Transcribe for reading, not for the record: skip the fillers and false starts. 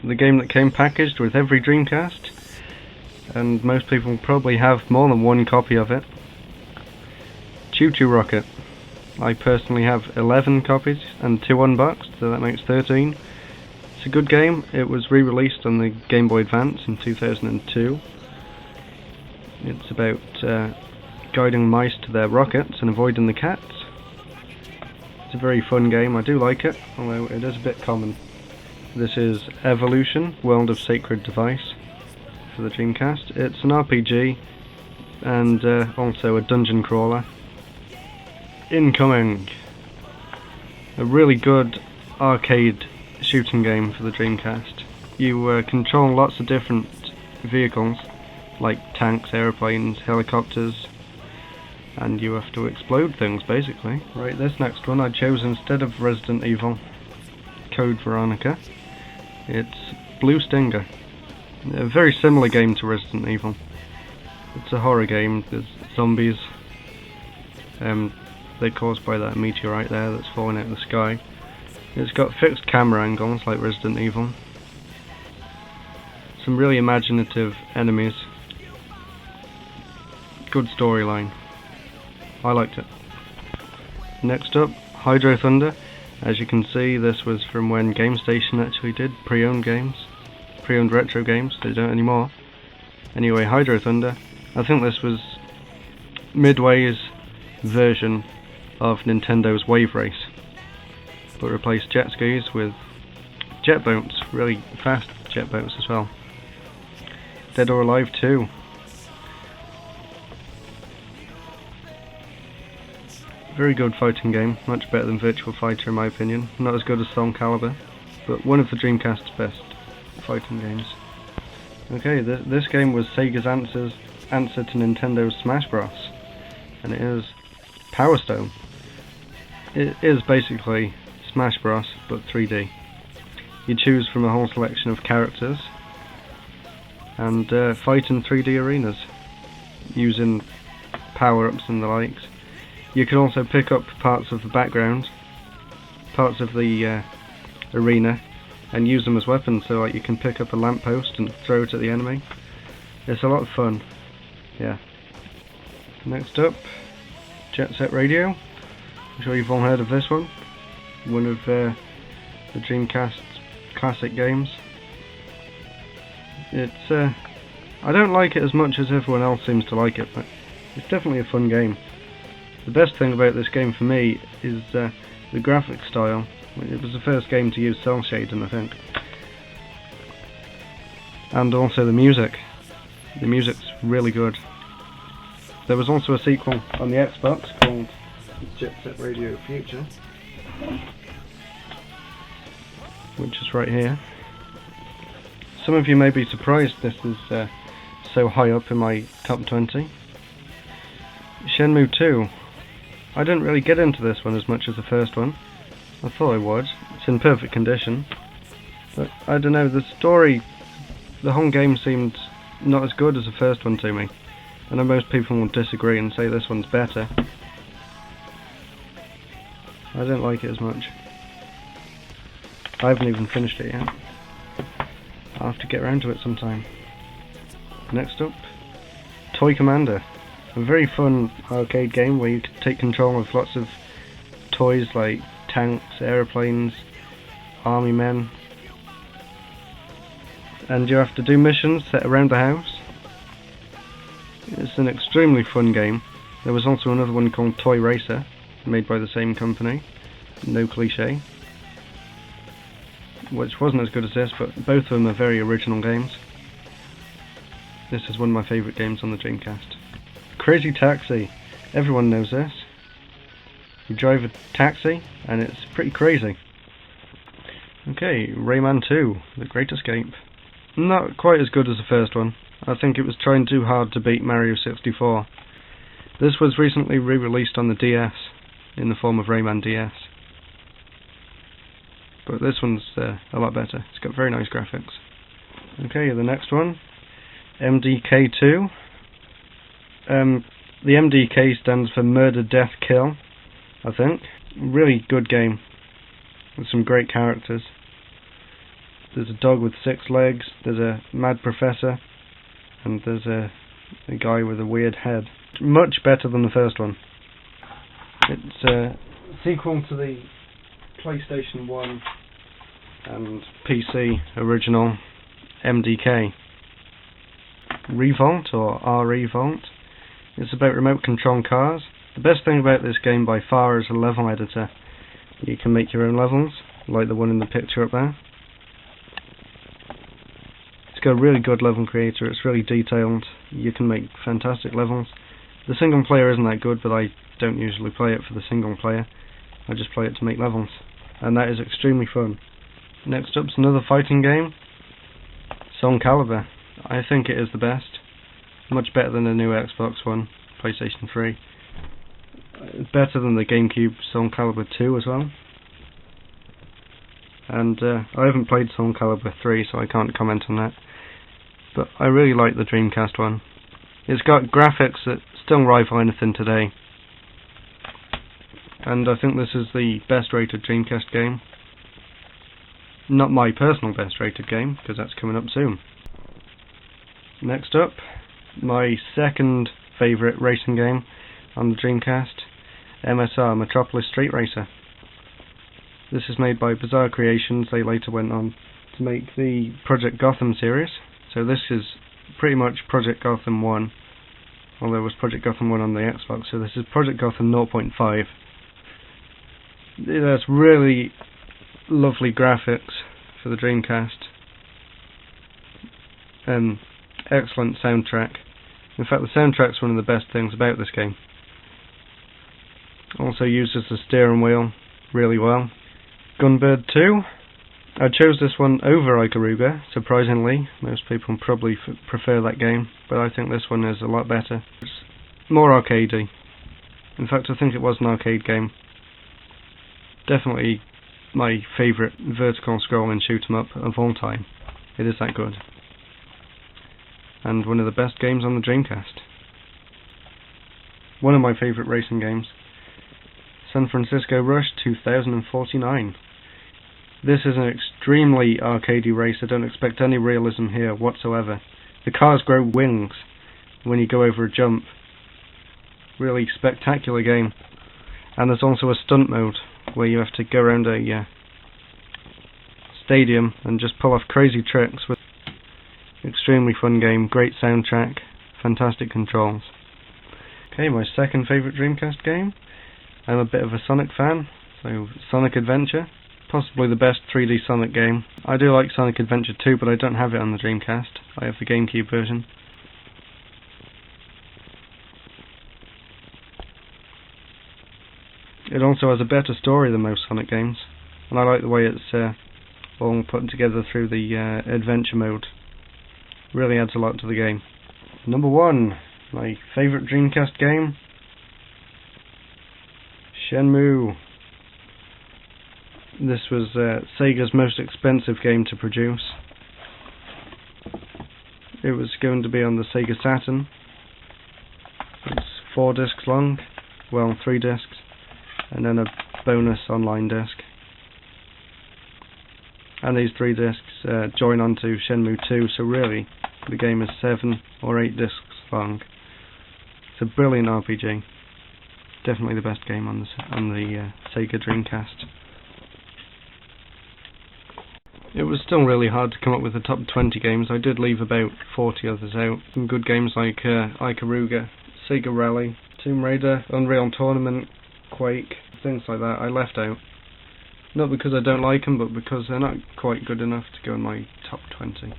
the game that came packaged with every Dreamcast, and most people probably have more than one copy of it. Choo Choo Rocket. I personally have 11 copies and 2 unboxed, so that makes 13. It's a good game. It was re-released on the Game Boy Advance in 2002. It's about guiding mice to their rockets and avoiding the cats. It's a very fun game. I do like it, although it is a bit common. This is Evolution, World of Sacred Device for the Dreamcast. It's an RPG and also a dungeon crawler. Incoming! A really good arcade shooting game for the Dreamcast. You control lots of different vehicles, like tanks, aeroplanes, helicopters, and you have to explode things, basically. Right, this next one I chose instead of Resident Evil Code Veronica. It's Blue Stinger. A very similar game to Resident Evil. It's a horror game. There's zombies. They're caused by that meteorite there that's falling out of the sky. It's got fixed camera angles like Resident Evil. Some really imaginative enemies. Good storyline. I liked it. Next up, Hydro Thunder. As you can see, this was from when GameStation actually did pre-owned games. Pre-owned retro games, they don't anymore. Anyway, Hydro Thunder. I think this was Midway's version of Nintendo's Wave Race, but replaced jet skis with jet boats, really fast jet boats as well. Dead or Alive 2. Very good fighting game, much better than Virtua Fighter in my opinion. Not as good as Soul Calibur, but one of the Dreamcast's best fighting games. Okay, this game was Sega's answer to Nintendo's Smash Bros, and it is Power Stone. It is basically Smash Bros, but 3D. You choose from a whole selection of characters and fight in 3D arenas using power-ups and the likes. You can also pick up parts of the background, parts of the arena, and use them as weapons. So like you can pick up a lamppost and throw it at the enemy. It's a lot of fun. Yeah. Next up, Jet Set Radio. I'm sure you've all heard of this one. One of the Dreamcast's classic games. It's I don't like it as much as everyone else seems to like it, but it's definitely a fun game. The best thing about this game for me is the graphic style. It was the first game to use cel shading, I think. And also the music. The music's really good. There was also a sequel on the Xbox called Jet Set Radio Future, which is right here. Some of you may be surprised this is so high up in my top 20. Shenmue 2. I didn't really get into this one as much as the first one. I thought I would. It's in perfect condition. But I don't know, the story, the whole game seemed not as good as the first one to me. I know most people will disagree and say this one's better. I don't like it as much. I haven't even finished it yet. I'll have to get around to it sometime. Next up, Toy Commander. A very fun arcade game where you can take control of lots of toys like tanks, aeroplanes, army men. And you have to do missions set around the house. It's an extremely fun game. There was also another one called Toy Racer, made by the same company, no cliche, which wasn't as good as this, but both of them are very original games. This is one of my favourite games on the Dreamcast. Crazy Taxi. Everyone knows this. You drive a taxi and it's pretty crazy. Okay, Rayman 2, The Great Escape. Not quite as good as the first one. I think it was trying too hard to beat Mario 64. This was recently re-released on the DS in the form of Rayman DS. But this one's a lot better. It's got very nice graphics. Okay, the next one, MDK2. The MDK stands for Murder, Death, Kill, I think. Really good game with some great characters. There's a dog with 6 legs, there's a mad professor, and there's a guy with a weird head. Much better than the first one. It's a sequel to the PlayStation 1 and PC original MDK. Revolt, or R-Revolt. It's about remote control cars. The best thing about this game by far is a level editor. You can make your own levels, like the one in the picture up there. It's got a really good level creator, it's really detailed, you can make fantastic levels. The single player isn't that good, but I don't usually play it for the single player. I just play it to make levels, and that is extremely fun. Next up's another fighting game, Soul Calibur. I think it is the best. Much better than the new Xbox One, PlayStation 3. It's better than the GameCube Soul Calibur 2 as well. And I haven't played Soul Calibur 3, so I can't comment on that. But I really like the Dreamcast one. It's got graphics that still rival anything today. And I think this is the best rated Dreamcast game. Not my personal best rated game, because that's coming up soon. Next up, my second favourite racing game on the Dreamcast, MSR, Metropolis Street Racer. This is made by Bizarre Creations. They later went on to make the Project Gotham series. So this is pretty much Project Gotham 1, although there was Project Gotham 1 on the Xbox, so this is Project Gotham 0.5. It has really lovely graphics for the Dreamcast, and excellent soundtrack. In fact, the soundtrack's one of the best things about this game. Also uses the steering wheel really well. Gunbird 2. I chose this one over Ikaruga, surprisingly. Most people probably prefer that game, but I think this one is a lot better. It's more arcadey. In fact, I think it was an arcade game. Definitely my favourite vertical scrolling shoot 'em up of all time. It is that good. And one of the best games on the Dreamcast. One of my favourite racing games. San Francisco Rush 2049. This is an extremely arcadey race. I don't expect any realism here whatsoever. The cars grow wings when you go over a jump. Really spectacular game. And there's also a stunt mode where you have to go around a stadium and just pull off crazy tricks. With extremely fun game, great soundtrack, fantastic controls. Okay, my second favourite Dreamcast game. I'm a bit of a Sonic fan, so Sonic Adventure. Possibly the best 3D Sonic game. I do like Sonic Adventure 2, but I don't have it on the Dreamcast. I have the GameCube version. It also has a better story than most Sonic games, and I like the way it's all put together through the adventure mode. Really adds a lot to the game. Number 1, my favourite Dreamcast game, Shenmue. This was Sega's most expensive game to produce. It was going to be on the Sega Saturn. It's 4 discs long, well 3 discs, and then a bonus online disc. And these 3 discs join onto Shenmue 2, so really the game is 7 or 8 discs long. It's a brilliant RPG. Definitely the best game on the Sega Dreamcast. It was still really hard to come up with the top 20 games. I did leave about 40 others out. Some good games like Ikaruga, Sega Rally, Tomb Raider, Unreal Tournament, Quake, things like that I left out. Not because I don't like them, but because they're not quite good enough to go in my top 20.